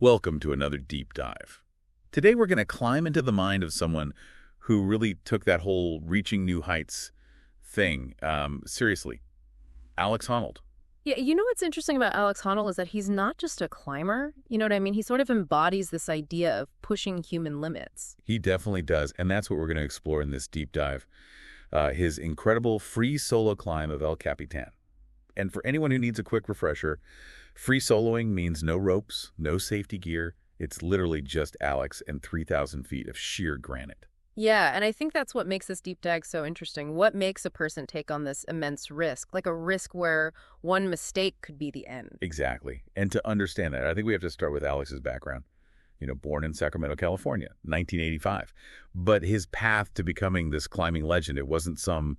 Welcome to another deep dive. Today we're going to climb into the mind of someone who really took that whole reaching new heights thing seriously. Alex Honnold. Yeah, you know what's interesting about Alex Honnold is that he's not just a climber. You know what I mean? He sort of embodies this idea of pushing human limits. He definitely does, and that's what we're going to explore in this deep dive. His incredible free solo climb of El Capitan. And for anyone who needs a quick refresher, free soloing means no ropes, no safety gear. It's literally just Alex and 3,000 feet of sheer granite. Yeah, and I think that's what makes this deep dive so interesting. What makes a person take on this immense risk? Like a risk where one mistake could be the end. Exactly. And to understand that, I think we have to start with Alex's background. Born in Sacramento, California, 1985. But his path to becoming this climbing legend, it wasn't some,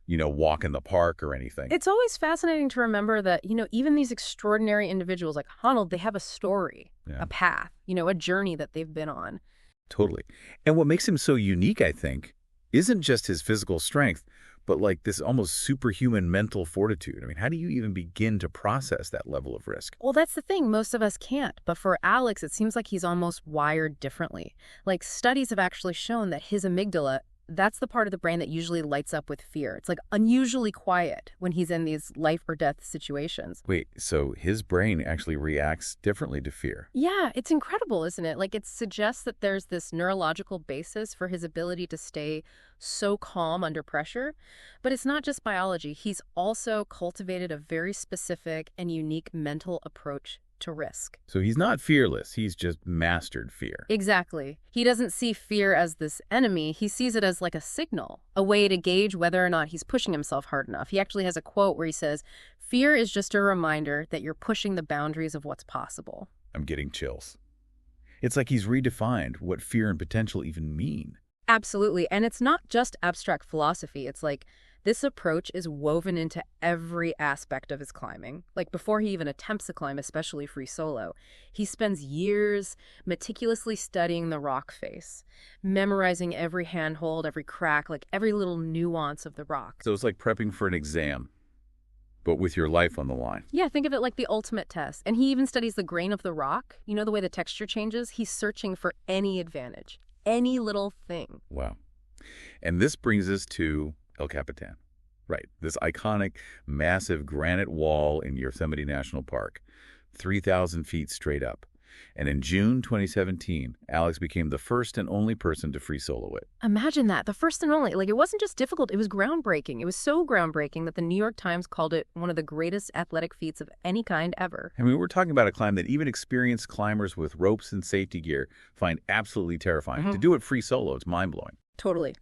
walk in the park or anything. It's always fascinating to remember that, even these extraordinary individuals like Honnold, they have a story, a path, a journey that they've been on. Totally. And what makes him so unique, I think, isn't just his physical strength, but like this almost superhuman mental fortitude. I mean, how do you even begin to process that level of risk? Well, that's the thing. Most of us can't. But for Alex, it seems like he's almost wired differently. Like studies have actually shown that his amygdala, that's the part of the brain that usually lights up with fear. It's like unusually quiet when he's in these life or death situations. Wait, so his brain actually reacts differently to fear? Yeah, it's incredible, isn't it? Like it suggests that there's this neurological basis for his ability to stay so calm under pressure. But it's not just biology. He's also cultivated a very specific and unique mental approach to risk. So he's not fearless. He's just mastered fear. Exactly. He doesn't see fear as this enemy. He sees it as like a signal, a way to gauge whether or not he's pushing himself hard enough. He actually has a quote where he says, "Fear is just a reminder that you're pushing the boundaries of what's possible." I'm getting chills. It's like he's redefined what fear and potential even mean. Absolutely. And it's not just abstract philosophy. It's like this approach is woven into every aspect of his climbing. Like before he even attempts to climb, especially free solo, he spends years meticulously studying the rock face, memorizing every handhold, every crack, like every little nuance of the rock. So it's like prepping for an exam, but with your life on the line. Yeah, think of it like the ultimate test. And he even studies the grain of the rock. You know, the way the texture changes? He's searching for any advantage, any little thing. Wow. And this brings us to El Capitan. Right, this iconic, massive granite wall in Yosemite National Park, 3,000 feet straight up. And in June 2017, Alex became the first and only person to free solo it. Imagine that, the first and only. Like, it wasn't just difficult, it was groundbreaking. It was so groundbreaking that the New York Times called it one of the greatest athletic feats of any kind ever. I mean, we're talking about a climb that even experienced climbers with ropes and safety gear find absolutely terrifying. To do it free solo, it's mind-blowing. Totally.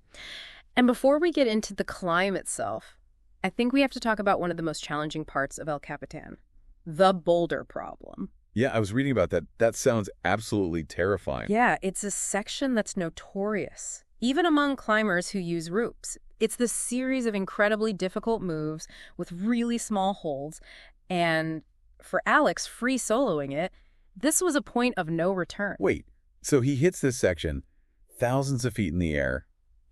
And before we get into the climb itself, I think we have to talk about one of the most challenging parts of El Capitan, the boulder problem. Yeah, I was reading about that. That sounds absolutely terrifying. Yeah, it's a section that's notorious, even among climbers who use ropes. It's this series of incredibly difficult moves with really small holds. And for Alex, free soloing it, this was a point of no return. Wait, so he hits this section thousands of feet in the air,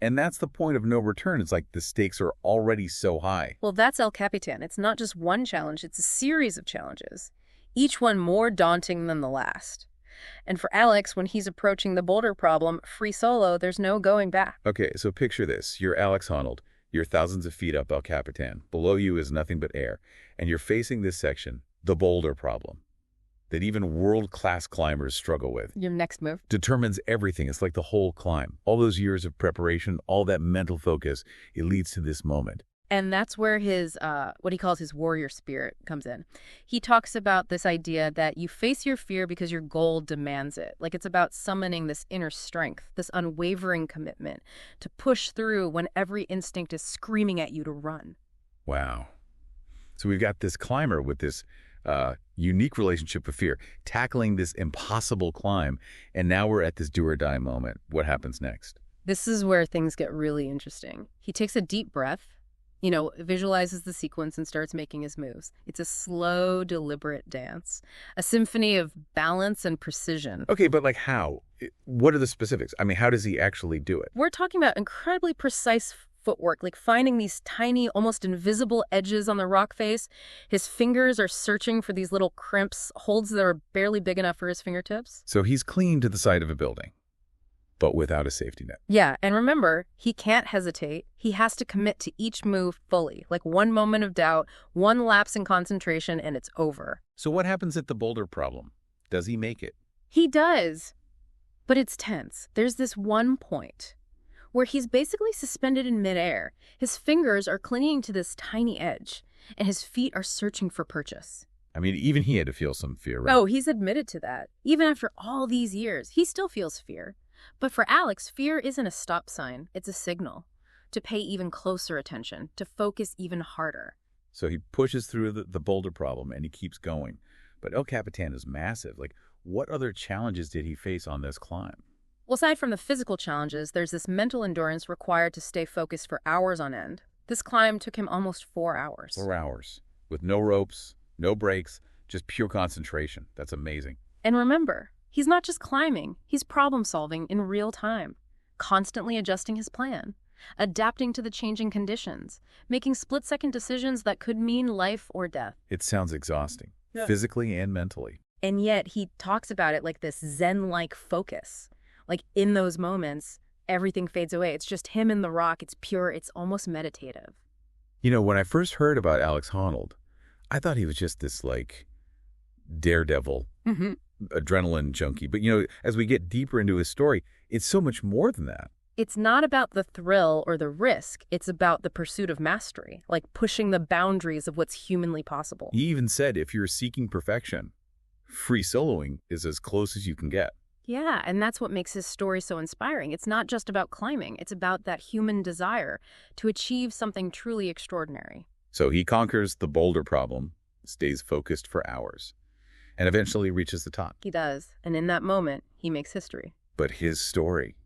and that's the point of no return. It's like the stakes are already so high. Well, that's El Capitan. It's not just one challenge, it's a series of challenges, each one more daunting than the last. And for Alex, when he's approaching the boulder problem, free solo, there's no going back. Okay, so picture this. You're Alex Honnold. You're thousands of feet up El Capitan. Below you is nothing but air. And you're facing this section, the boulder problem, that even world-class climbers struggle with. Your next move Determines everything. It's like the whole climb. All those years of preparation, all that mental focus, it leads to this moment. And that's where his, what he calls his warrior spirit comes in. He talks about this idea that you face your fear because your goal demands it. Like it's about summoning this inner strength, this unwavering commitment to push through when every instinct is screaming at you to run. Wow. So we've got this climber with this unique relationship with fear, tackling this impossible climb, and now we're at this do-or-die moment. What happens next? This is where things get really interesting. He takes a deep breath, visualizes the sequence and starts making his moves. It's a slow, deliberate dance, a symphony of balance and precision. Okay, but how? What are the specifics? I mean, how does he actually do it? We're talking about incredibly precise footwork, like finding these tiny, almost invisible edges on the rock face. His fingers are searching for these little crimps, holds that are barely big enough for his fingertips. So he's clinging to the side of a building, but without a safety net. Yeah, and remember, he can't hesitate. He has to commit to each move fully. Like one moment of doubt, one lapse in concentration, and it's over. So what happens at the boulder problem? Does he make it? He does. But it's tense. There's this one point where he's basically suspended in midair. His fingers are clinging to this tiny edge, and his feet are searching for purchase. I mean, even he had to feel some fear, right? Oh, he's admitted to that. Even after all these years, he still feels fear. But for Alex, fear isn't a stop sign. It's a signal to pay even closer attention, to focus even harder. So he pushes through the boulder problem, and he keeps going. But El Capitan is massive. Like, what other challenges did he face on this climb? Well, aside from the physical challenges, there's this mental endurance required to stay focused for hours on end. This climb took him almost 4 hours. 4 hours. With no ropes, no breaks, just pure concentration. That's amazing. And remember, he's not just climbing, he's problem solving in real time, constantly adjusting his plan, adapting to the changing conditions, making split-second decisions that could mean life or death. It sounds exhausting, Yeah. physically and mentally. And yet he talks about it like this Zen-like focus. Like in those moments, everything fades away. It's just him and the rock. It's pure. It's almost meditative. You know, when I first heard about Alex Honnold, I thought he was just this, like, daredevil, adrenaline junkie. But, you know, as we get deeper into his story, it's so much more than that. It's not about the thrill or the risk. It's about the pursuit of mastery, like pushing the boundaries of what's humanly possible. He even said if you're seeking perfection, free soloing is as close as you can get. Yeah, and that's what makes his story so inspiring. It's not just about climbing. It's about that human desire to achieve something truly extraordinary. So he conquers the boulder problem, stays focused for hours, and eventually reaches the top. He does. And in that moment, he makes history. But his story,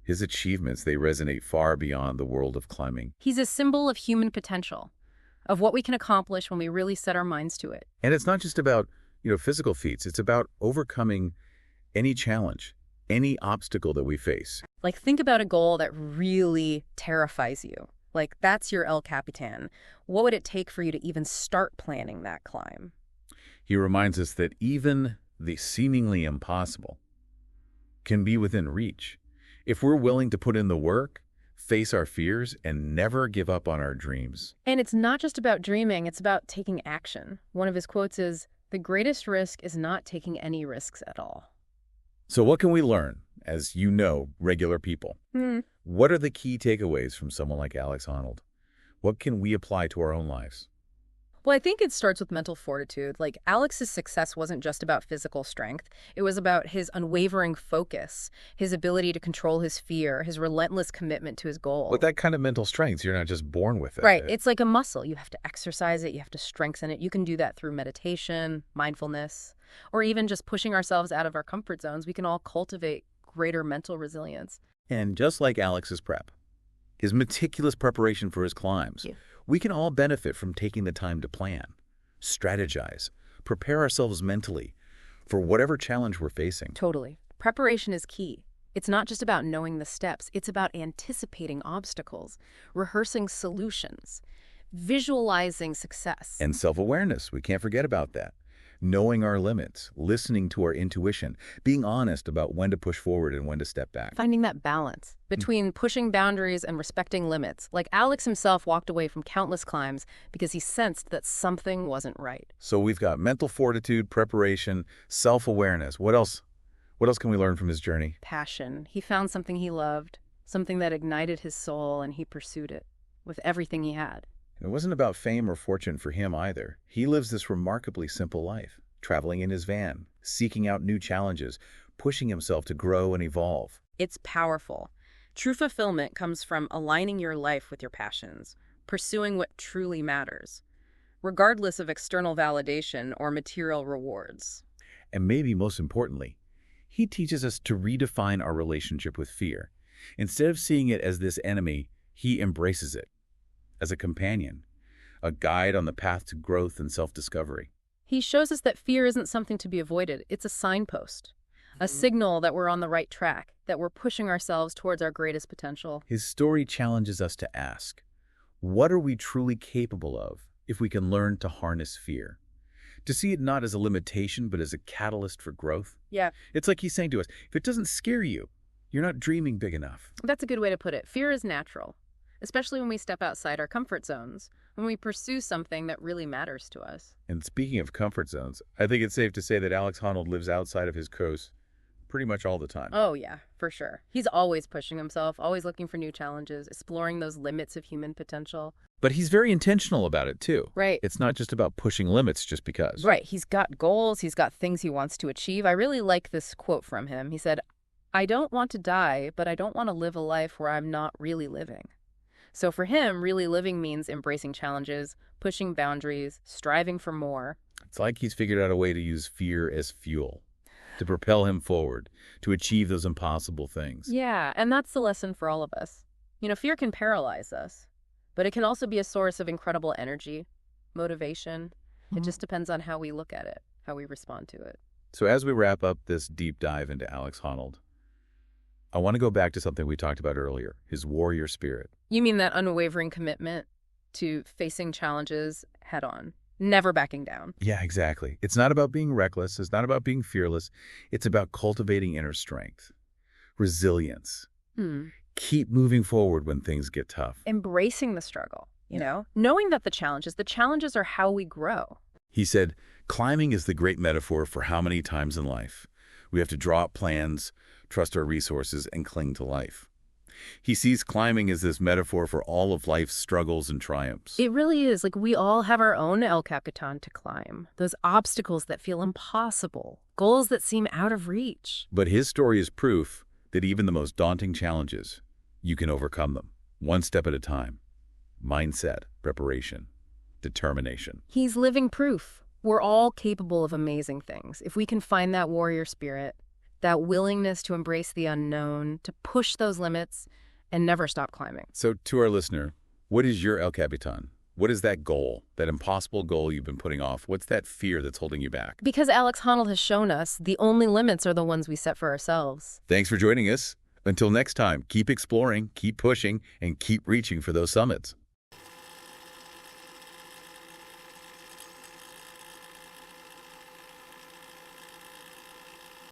his achievements, they resonate far beyond the world of climbing. He's a symbol of human potential, of what we can accomplish when we really set our minds to it. And it's not just about, you know, physical feats. It's about overcoming any challenge, any obstacle that we face. Like, think about a goal that really terrifies you. Like, that's your El Capitan. What would it take for you to even start planning that climb? He reminds us that even the seemingly impossible can be within reach. If we're willing to put in the work, face our fears, and never give up on our dreams. And it's not just about dreaming, it's about taking action. One of his quotes is, "The greatest risk is not taking any risks at all." So what can we learn, as you know, regular people? What are the key takeaways from someone like Alex Honnold? What can we apply to our own lives? Well, I think it starts with mental fortitude. Like, Alex's success wasn't just about physical strength. It was about his unwavering focus, his ability to control his fear, his relentless commitment to his goal. With that kind of mental strength, you're not just born with it. Right. It's like a muscle. You have to exercise it. You have to strengthen it. You can do that through meditation, mindfulness, or even just pushing ourselves out of our comfort zones. We can all cultivate greater mental resilience. And just like Alex's prep, his meticulous preparation for his climbs, we can all benefit from taking the time to plan, strategize, prepare ourselves mentally for whatever challenge we're facing. Totally. Preparation is key. It's not just about knowing the steps. It's about anticipating obstacles, rehearsing solutions, visualizing success. And self-awareness, we can't forget about that. Knowing our limits, listening to our intuition, being honest about when to push forward and when to step back. Finding that balance between pushing boundaries and respecting limits. Like Alex himself walked away from countless climbs because he sensed that something wasn't right. So we've got mental fortitude, preparation, self-awareness. What else? What else can we learn from his journey? Passion. He found something he loved, something that ignited his soul, and he pursued it with everything he had. It wasn't about fame or fortune for him either. He lives this remarkably simple life, traveling in his van, seeking out new challenges, pushing himself to grow and evolve. It's powerful. True fulfillment comes from aligning your life with your passions, pursuing what truly matters, regardless of external validation or material rewards. And maybe most importantly, he teaches us to redefine our relationship with fear. Instead of seeing it as this enemy, he embraces it as a companion, a guide on the path to growth and self-discovery. He shows us that fear isn't something to be avoided. It's a signpost, a signal that we're on the right track, that we're pushing ourselves towards our greatest potential. His story challenges us to ask, what are we truly capable of if we can learn to harness fear? To see it not as a limitation, but as a catalyst for growth? Yeah, It's like he's saying to us, if it doesn't scare you, you're not dreaming big enough. that's a good way to put it. Fear is natural, especially when we step outside our comfort zones, when we pursue something that really matters to us. And speaking of comfort zones, I think it's safe to say that Alex Honnold lives outside of his coast pretty much all the time. Oh, yeah, for sure. He's always pushing himself, always looking for new challenges, exploring those limits of human potential. But he's very intentional about it, too. Right. It's not just about pushing limits just because. Right. He's got goals. He's got things he wants to achieve. I really like this quote from him. He said, "I don't want to die, but I don't want to live a life where I'm not really living." So for him, really living means embracing challenges, pushing boundaries, striving for more. It's like he's figured out a way to use fear as fuel, to propel him forward, to achieve those impossible things. Yeah, and that's the lesson for all of us. You know, fear can paralyze us, but it can also be a source of incredible energy, motivation. It just depends on how we look at it, how we respond to it. So as we wrap up this deep dive into Alex Honnold, I want to go back to something we talked about earlier, his warrior spirit. You mean that unwavering commitment to facing challenges head on, never backing down. Yeah, exactly. It's not about being reckless. It's not about being fearless. It's about cultivating inner strength, resilience. Keep moving forward when things get tough. Embracing the struggle, you know, knowing that the challenges are how we grow. He said, climbing is the great metaphor for how many times in life we have to draw up plans, trust our resources, and cling to life. He sees climbing as this metaphor for all of life's struggles and triumphs. It really is. Like, we all have our own El Capitan to climb. Those obstacles that feel impossible. Goals that seem out of reach. But his story is proof that even the most daunting challenges, you can overcome them, one step at a time. Mindset, preparation, determination. He's living proof. We're all capable of amazing things. If we can find that warrior spirit, that willingness to embrace the unknown, to push those limits, and never stop climbing. So to our listener, what is your El Capitan? What is that goal, that impossible goal you've been putting off? What's that fear that's holding you back? Because Alex Honnold has shown us the only limits are the ones we set for ourselves. Thanks for joining us. Until next time, keep exploring, keep pushing, and keep reaching for those summits.